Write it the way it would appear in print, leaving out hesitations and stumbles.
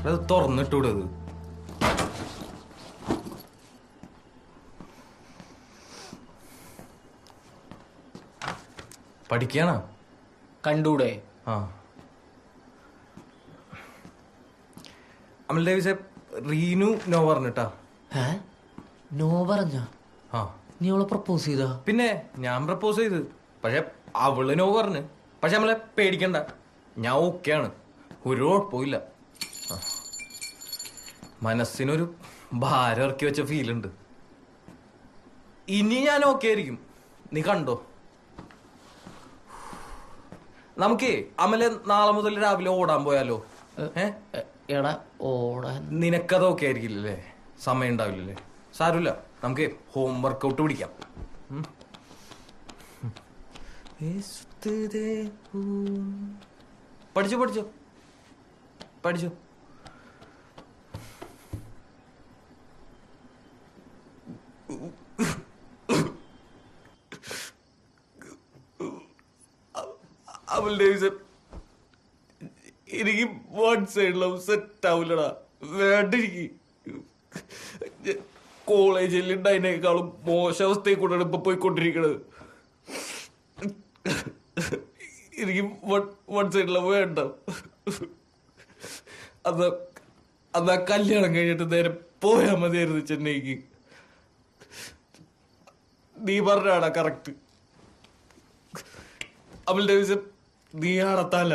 അത് തുറന്നിട്ടൂടത്. പഠിക്കാണോ? കണ്ടൂടെ? ആ അമൽ ഡേവിസെ, റീനു നോ പറഞ്ഞിട്ടാ. നോ പറഞ്ഞ? ആ, നീ അവളെ പ്രപ്പോസ് ചെയ്താ? പിന്നെ ഞാൻ പ്രപ്പോസ് ചെയ്ത്, പക്ഷെ അവള് നോ പറഞ്ഞു. പക്ഷെ നമ്മളെ പേടിക്കണ്ട, ഞാൻ ഓക്കെയാണ്, ഒരു കുഴപ്പമില്ല. മനസ്സിനൊരു ഭാരം ഇറക്കി വെച്ച ഫീലുണ്ട്. ഇനി ഞാൻ ഓക്കെ ആയിരിക്കും, നീ കണ്ടോ. നമുക്കേ അമലെ നാളെ മുതൽ രാവിലെ ഓടാൻ പോയാലോ? എടാ ഓടാൻ നിനക്കത് ഓക്കെ ആയിരിക്കില്ലല്ലേ? സമയം ഉണ്ടാവില്ലല്ലേ? സാരമില്ല, നമുക്ക് ഹോം വർക്കൗട്ട് പിടിക്കാം. പഠിച്ചോ പഠിച്ചോ പഠിച്ചോ. എനിക്ക് വൺ സൈഡ് ലവ് സെറ്റ് ആവില്ലടാ, വേണ്ട. എനിക്ക് കോളേജിൽ ഉണ്ടായതിനേക്കാളും മോശം അവസ്ഥയിൽ കൂടെയാണ് ഇപ്പൊ പോയിക്കൊണ്ടിരിക്കണത്. എനിക്ക് വൺ സൈഡ് ലവ് വേണ്ട. അതാ കല്യാണം കഴിഞ്ഞിട്ട് നേരെ പോയാ മതിയായിരുന്നു ചെന്നൈക്ക്. നീ പറഞ്ഞാടാ കറക്റ്റ്. അമൽ ഡേവിസൺ, നീ ആടത്താല.